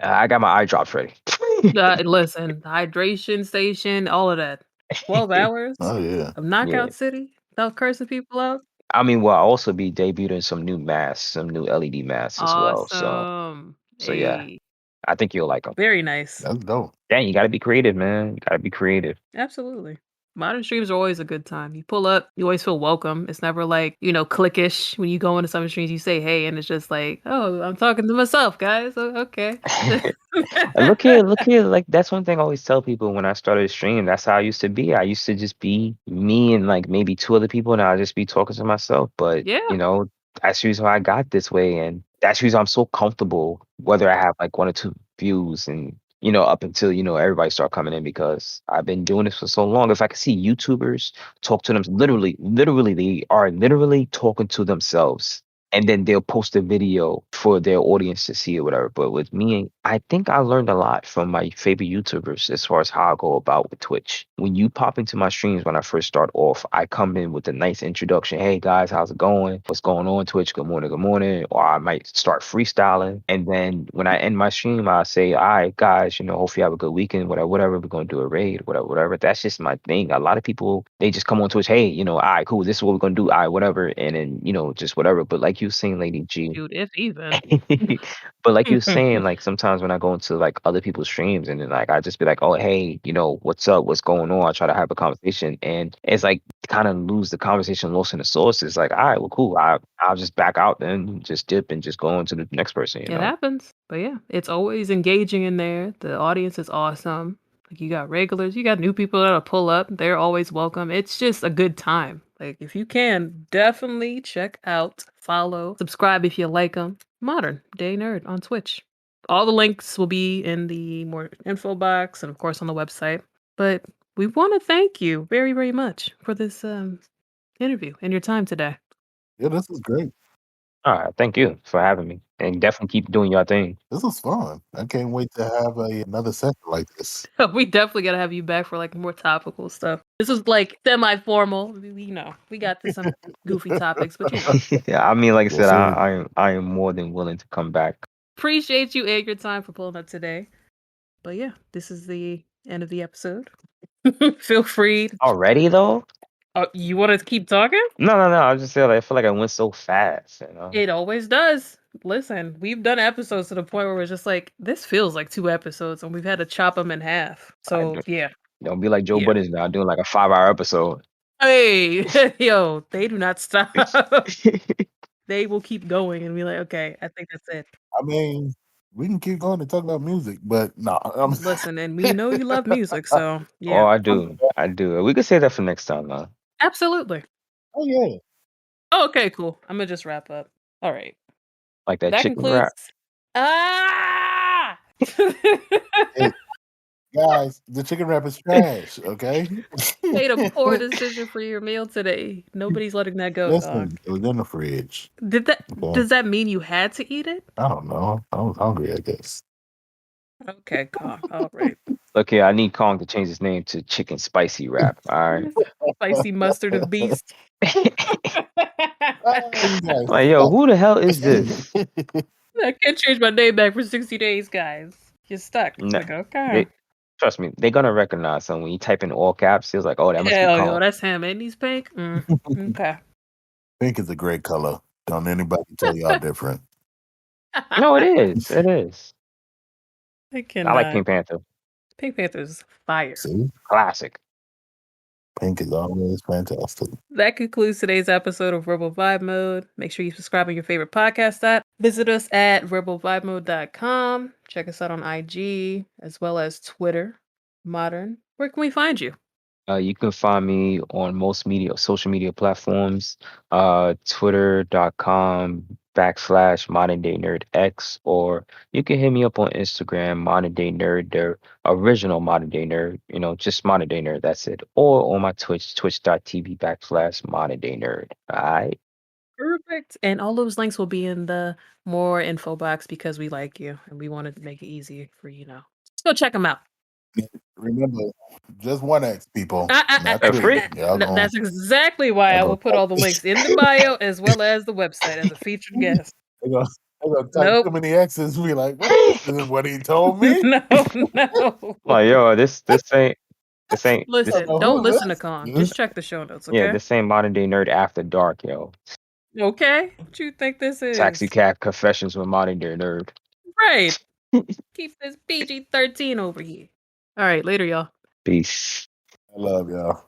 I got my eye drops ready. Listen, hydration station, all of that. 12 hours Oh yeah. of Yeah. Knockout City without cursing people out? I mean, well, I'll also be debuting some new masks, some new LED masks as well. Awesome. So yeah, Hey, I think you'll like them. very nice. That's dope. Dang, you got to be creative, man. You got to be creative. Absolutely. Modern streams are always a good time. You pull up, you always feel welcome. It's never like, cliquish when you go into some streams, you say hey, and it's just like, oh, I'm talking to myself, guys. Okay. And look here, look here. Like that's one thing I always tell people when I started a stream. That's how I used to be. I used to just be me and like maybe two other people, and I'll just be talking to myself. But Yeah. that's the reason why I got this way, and that's the reason I'm so comfortable. Whether I have like one or two views, and up until everybody start coming in because I've been doing this for so long. If I could see YouTubers talk to them, literally, they are literally talking to themselves and then they'll post a video for their audience to see or whatever. But with me, I think I learned a lot from my favorite YouTubers as far as how I go about with Twitch. When you pop into my streams when I first start off, I come in with a nice introduction. Hey guys, how's it going? What's going on, Twitch? Good morning, good morning. Or I might start freestyling. And then when I end my stream, I say, all right, guys, hope you have a good weekend, whatever. We're gonna do a raid, whatever. That's just my thing. A lot of people they just come on Twitch, hey, all right, cool, this is what we're gonna do, all right, whatever, and then just whatever. But like you were saying, Lady G, Dude, if even. but like you were saying, like sometimes when I go into like other people's streams and then like I just be like, oh hey, what's up, what's going on? I try to have a conversation, and it's like kind of lose the conversation, lost in the source. It's like, all right, well, cool. I'll just back out then, just dip and just go on to the next person. It happens. But yeah, it's always engaging in there. The audience is awesome. Like you got regulars, you got new people that'll pull up. They're always welcome. It's just a good time. Like if you can, definitely check out, follow, subscribe if you like them. Modern Day Nerd on Twitch. All the links will be in the more info box and of course on the website. But we want to thank you very, very much for this interview and your time today. Yeah, this is great. All right, thank you for having me. And definitely keep doing your thing. This was fun. I can't wait to have another session like this. We definitely gotta have you back for like more topical stuff. This was like semi-formal. We got to some goofy topics, but Yeah, I mean, like I Yes, said, sir. I am more than willing to come back. appreciate you and your time for pulling up today. But yeah, this is the end of the episode. Feel free. Already though? You want to keep talking? No. I was just saying, like, I feel like I went so fast. You know. It always does. Listen, we've done episodes to the point where we're just like, this feels like 2 episodes, and we've had to chop them in half. So yeah, Don't be like Joe yeah. Budden's now doing like a 5-hour episode. Hey, yo, they do not stop. They will keep going and be like, okay, I think that's it. I mean, we can keep going and talk about music, but no. Listen, and we know you love music, so Oh, yeah, I do. I do. We could say that for next time, though. absolutely. Oh yeah. Oh, okay, cool. I'm gonna just wrap up. All right, Like that that chicken concludes. wrap. Ah! Hey, guys, the chicken wrap is trash. Okay. Made a poor decision for your meal today. Nobody's letting that go, dog. Listen, it was in the fridge. Did that? Okay. Does that mean you had to eat it? I don't know. I was hungry, I guess. Okay, Kong. All right. Look here, I need Kong to change his name to Chicken Spicy Wrap. All right. Spicy mustard of beast. You guys Like, yo, who the hell is this? I can't change my name back for 60 days, guys. You're stuck. No, Like, okay. trust me, they're gonna recognize him when you type in all caps. It's like, oh, that must be Hell, yo, Kong. that's him. And he's pink. Okay. Pink is a great color. Don't anybody tell y'all different. No, it is. It is. I can. I like Pink Panther. Pink Panther's fire. See? Classic. Pink is always fantastic. That concludes today's episode of Verbal Vibe Mode. Make sure you subscribe on your favorite podcast app. Visit us at verbalvibemode.com. Check us out on IG as well as Twitter. Modern. Where can we find you? You can find me on most social media platforms, twitter.com/ModernDayNerdX, or you can hit me up on Instagram, ModernDayNerd, the original ModernDayNerd, just ModernDayNerd, that's it. Or on my Twitch, twitch.tv/ModernDayNerd. All right. Perfect. And all those links will be in the more info box because we like you and we wanted to make it easy for Just go check them out. Remember, just 1X, people, not 3. free. That's exactly why I will put all the links in the bio as well as the website as a featured guest. They're gonna type too many X's and be like, this isn't what he told me. No. Like, yo, this ain't. Listen, don't listen to Kong. Just check the show notes, okay? Yeah, this ain't Modern Day Nerd After Dark, yo. Okay? What you think this is? Taxi Cab Confessions with Modern Day Nerd. Right. Keep this PG-13 over here. All right, later, y'all. Peace. I love y'all.